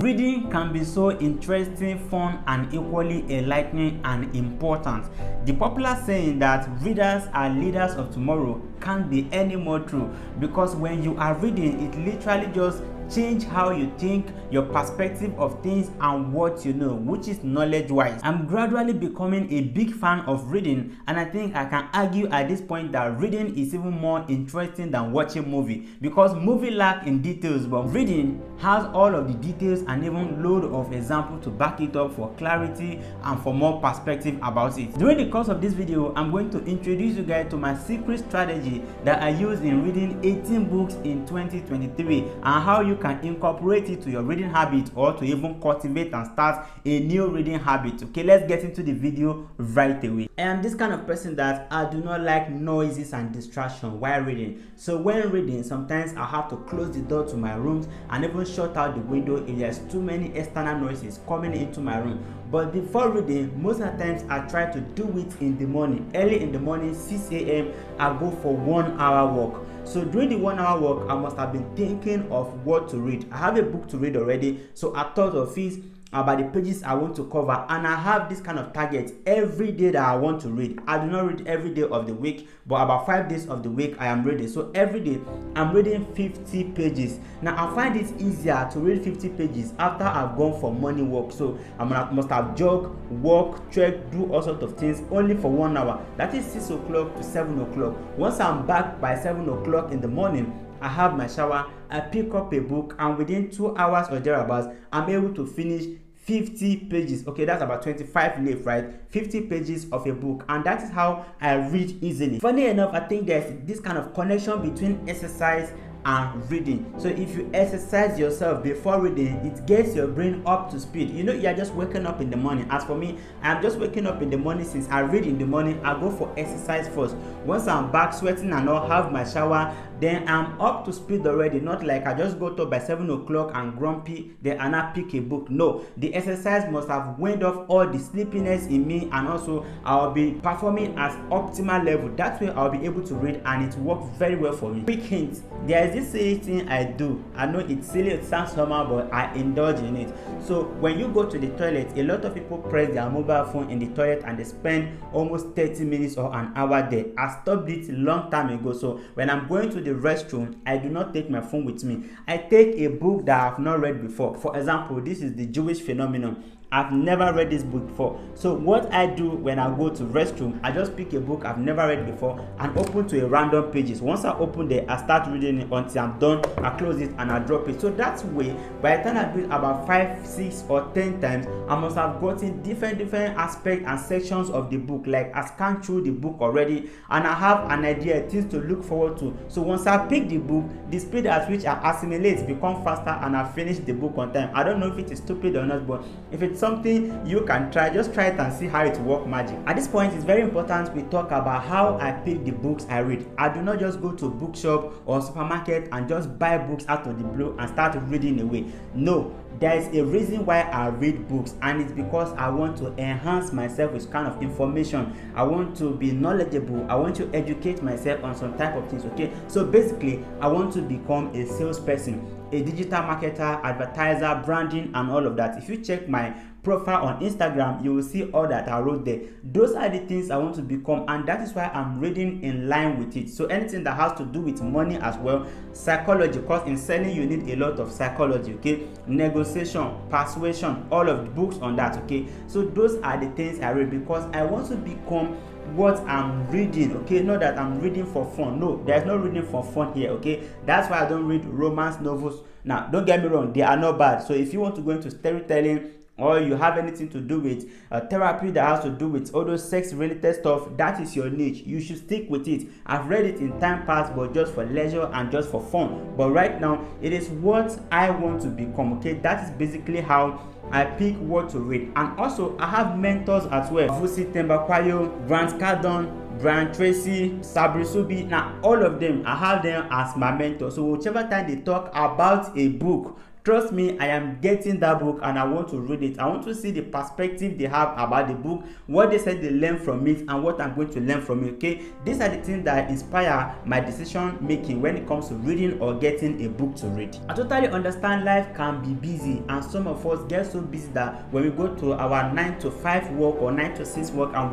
Reading can be so interesting, fun, and equally enlightening and important. The popular saying that readers are leaders of tomorrow can't be any more true, because when you are reading, it literally just change how you think, your perspective of things and what you know, which is knowledge wise. I'm gradually becoming a big fan of reading, and I think I can argue at this point that reading is even more interesting than watching movie, because movie lack in details, but reading has all of the details and even load of examples to back it up for clarity and for more perspective about it. During the course of this video, I'm going to introduce you guys to my secret strategy that I use in reading 18 books in 2023 and how you can incorporate it to your reading habit or to even cultivate and start a new reading habit. Okay, let's get into the video right away. I am this kind of person that I do not like noises and distraction while reading. So when reading, sometimes I have to close the door to my rooms and even shut out the window if there's too many external noises coming into my room. But before reading, most of the times I try to do it in the morning. Early in the morning, 6 a.m. I go for 1 hour walk. So during the 1 hour walk, I must have been thinking of what to read. I have a book to read already, so I thought of it about the pages I want to cover, and I have this kind of target every day that I want to read. I do not read every day of the week, but about 5 days of the week I am reading. So every day I'm reading 50 pages. Now I find it easier to read 50 pages after I've gone for morning walk. So I must have jog, walk, trek, do all sorts of things only for 1 hour. That is 6 o'clock to 7 o'clock. Once I'm back by 7 o'clock in the morning, I have my shower, I pick up a book, and within 2 hours or thereabouts, I'm able to finish 50 pages. Okay, that's about 25 left, right? 50 pages of a book, and that is how I read easily. Funny enough, I think there's this kind of connection between exercise and reading. So if you exercise yourself before reading, it gets your brain up to speed. You know, you're just waking up in the morning. As for me, I'm just waking up in the morning. Since I read in the morning, I go for exercise first. Once I'm back sweating and I'll have my shower, then I'm up to speed already. Not like I just got up by 7 o'clock and grumpy, then I now pick a book. No, the exercise must have went off all the sleepiness in me, and also I'll be performing at optimal level. That way I'll be able to read, and it works very well for me. Quick hint, there is this silly thing I do. I know it's silly, it sounds somehow, but I indulge in it. So when you go to the toilet, a lot of people press their mobile phone in the toilet and they spend almost 30 minutes or an hour there. I stopped it a long time ago. So when I'm going to the restroom, I do not take my phone with me. I take a book that I have not read before. For example, this is The Jewish Phenomenon. I've never read this book before. So what I do when I go to restroom, I just pick a book I've never read before and open to a random pages. Once I open there, I start reading it until I'm done. I close it and I drop it. So that way, by the time I do it about 5, 6, or 10 times, I must have gotten different aspects and sections of the book. Like I scanned through the book already, and I have an idea, things to look forward to. So once I pick the book, the speed at which I assimilate becomes faster, and I finish the book on time. I don't know if it is stupid or not, but if it's something you can try, just try it and see how it works magic. At this point, it's very important we talk about how I pick the books I read. I do not just go to a bookshop or supermarket and just buy books out of the blue and start reading away. No, there is a reason why I read books, and it's because I want to enhance myself with kind of information. I want to be knowledgeable. I want to educate myself on some type of things. Okay, so basically I want to become a salesperson, a digital marketer, advertiser, branding, and all of that. If you check my profile on Instagram, you will see all that I wrote there. Those are the things I want to become, and that is why I'm reading in line with it. So anything that has to do with money as well, psychology, because in selling you need a lot of psychology, okay, negotiation, persuasion, all of the books on that, okay. So those are the things I read because I want to become what I'm reading, okay. Not that I'm reading for fun. No, there's no reading for fun here, okay. That's why I don't read romance novels. Now don't get me wrong, they are not bad. So if you want to go into storytelling, or you have anything to do with therapy that has to do with all those sex related stuff, that is your niche. You should stick with it. I've read it in time past, but just for leisure and just for fun. But right now, it is what I want to become, okay. That is basically how I pick what to read. And also I have mentors as well. Vusi Tembakwayo, Grant Cardone, Brian Tracy, Sabri Subi. Now all of them, I have them as my mentor. So whichever time they talk about a book, Trust me, I am getting that book and I want to read it. I want to see the perspective they have about the book, what they said they learned from it, and what I'm going to learn from it. Okay, these are the things that inspire my decision making when it comes to reading or getting a book to read. I totally understand life can be busy, and some of us get so busy that when we go to our 9 to 5 work or 9 to 6 work and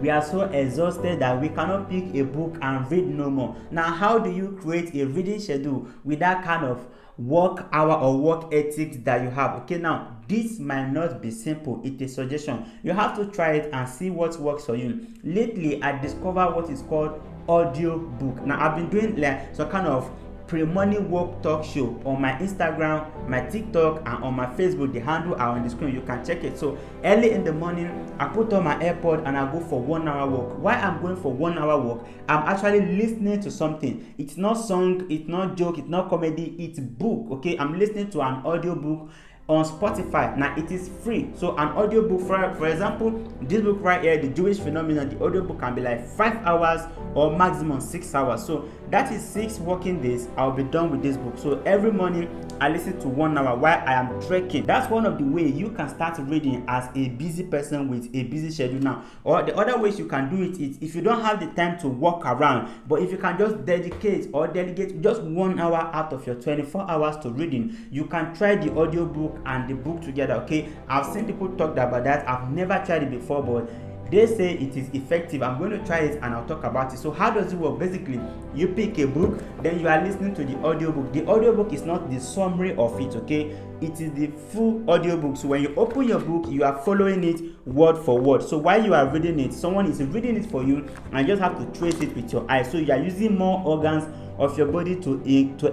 we are so exhausted that we cannot pick a book and read no more. Now, how do you create a reading schedule with that kind of work hour or work ethics that you have? Okay, now this might not be simple. It's a suggestion. You have to try it and see what works for you. Lately, I discovered what is called audio book. Now, I've been doing like some kind of pre-morning work talk show on my Instagram, my TikTok, and on my Facebook. The handle are on the screen. You can check it. So early in the morning, I put on my AirPod and I go for 1 hour walk. While I'm going for 1 hour walk, I'm actually listening to something. It's not song, it's not joke, it's not comedy, it's book. Okay, I'm listening to an audio book on Spotify. Now it is free. So an audiobook, for example, this book right here, The Jewish Phenomenon, the audiobook can be like 5 hours or maximum 6 hours. So that is 6 working days. I'll be done with this book. So every morning I listen to 1 hour while I am trekking. That's one of the ways you can start reading as a busy person with a busy schedule now. Or the other ways you can do it is if you don't have the time to walk around, but if you can just delegate just 1 hour out of your 24 hours to reading, you can try the audiobook and the book together. Okay, I've seen people talk about that. I've never tried it before, but they say it is effective. I'm going to try it and I'll talk about it. So how does it work? Basically, you pick a book, then you are listening to the audiobook. The audiobook is not the summary of it, okay? It is the full audiobook. So when you open your book, you are following it word for word. So while you are reading it, someone is reading it for you and you just have to trace it with your eyes. So you are using more organs of your body to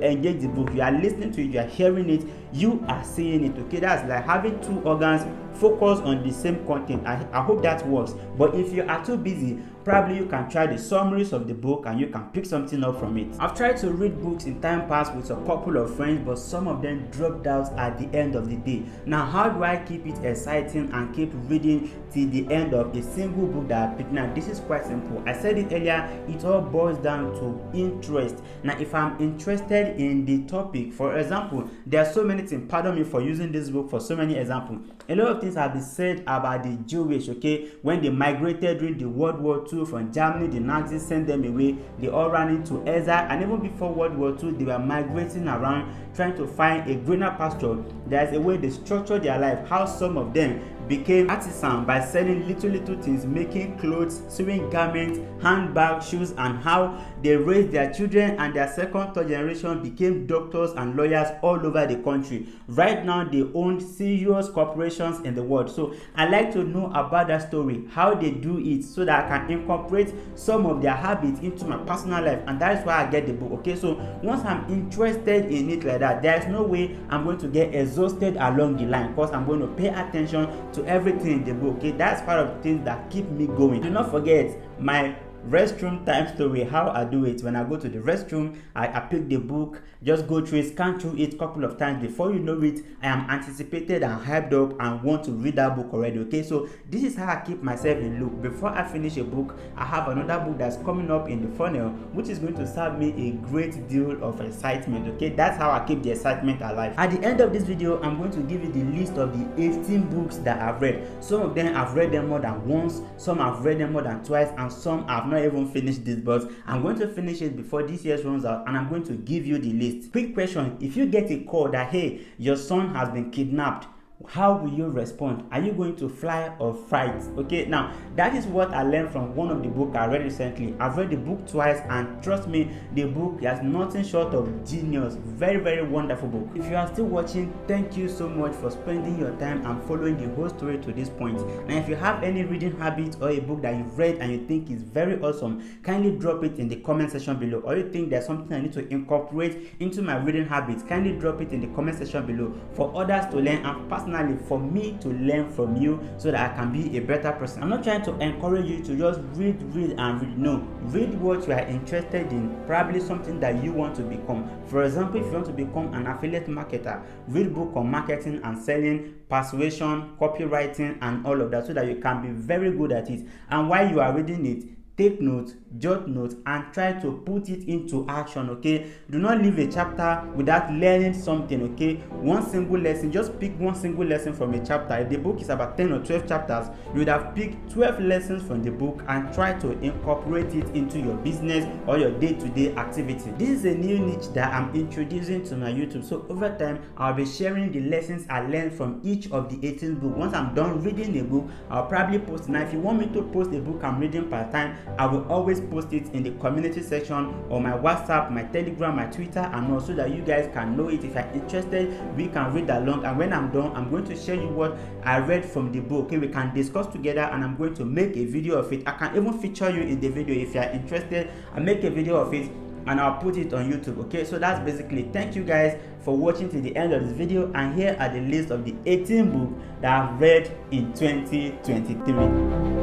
engage the book. You are listening to it, you are hearing it, you are seeing it. Okay, that's like having 2 organs focus on the same content. I hope that works. But if you are too busy, probably you can try the summaries of the book and you can pick something up from it. I've tried to read books in time past with a couple of friends, but some of them dropped out at the end of the day. Now, how do I keep it exciting and keep reading till the end of a single book that I picked? Now, this is quite simple. I said it earlier, it all boils down to interest. Now, if I'm interested in the topic, for example, there are so many things, pardon me for using this book for so many examples. A lot of things have been said about the Jewish, okay, when they migrated during the World War II from Germany, the Nazis sent them away, they all ran into exile, and even before World War II, they were migrating around trying to find a greener pasture. There's a way they structure their life, how some of them became artisans by selling little things, making clothes, sewing garments, handbags, shoes, and how they raised their children, and their second, third generation became doctors and lawyers all over the country. Right now, they own serious corporations in the world. So I like to know about that story, how they do it, so that I can incorporate some of their habits into my personal life, and that is why I get the book. Okay, so once I'm interested in it like that, there is no way I'm going to get exhausted along the line, because I'm going to pay attention to everything in the book. Okay, that's part of the things that keep me going. Do not forget my restroom time story, how I do it. When I go to the restroom, I pick the book, just go through it, scan through it a couple of times. Before you know it, I am anticipated and hyped up and want to read that book already. Okay, so this is how I keep myself in loop. Before I finish a book, I have another book that's coming up in the funnel, which is going to serve me a great deal of excitement. Okay, that's how I keep the excitement alive. At the end of this video, I'm going to give you the list of the 18 books that I've read. Some of them I've read them more than once, some I've read them more than twice, and some I've not even finished this, but I'm going to finish it before this year runs out, and I'm going to give you the list. Quick question: if you get a call that hey, your son has been kidnapped, how will you respond? Are you going to fly or fight? Okay, now that is what I learned from one of the books I read recently. I've read the book twice, and trust me, the book has nothing short of genius. Very wonderful book. If you are still watching, thank you so much for spending your time and following the whole story to this point. And if you have any reading habit or a book that you've read and you think is very awesome, kindly drop it in the comment section below. Or you think there's something I need to incorporate into my reading habits, kindly drop it in the comment section below for others to learn, and personally for me to learn from you, so that I can be a better person. I'm not trying to encourage you to just read. No, read what you are interested in, probably something that you want to become. For example, if you want to become an affiliate marketer, read book on marketing and selling, persuasion, copywriting, and all of that, so that you can be very good at it. And while you are reading it, take notes, jot notes, and try to put it into action. Okay, do not leave a chapter without learning something. Okay, one single lesson, just pick one single lesson from a chapter. If the book is about 10 or 12 chapters, you would have picked 12 lessons from the book and try to incorporate it into your business or your day-to-day activity. This is a new niche that I'm introducing to my YouTube, so over time I'll be sharing the lessons I learned from each of the 18 books. Once I'm done reading a book, I'll probably post. Now if you want me to post a book I'm reading part time, I will always post it in the community section or my WhatsApp, my Telegram, my Twitter, and also that you guys can know it. If you're interested, we can read along, and when I'm done, I'm going to show you what I read from the book. Okay, we can discuss together, and I'm going to make a video of it. I can even feature you in the video if you're interested. I make a video of it and I'll put it on YouTube. Okay, so that's basically it. Thank you guys for watching to the end of this video, and here are the list of the 18 books that I've read in 2023.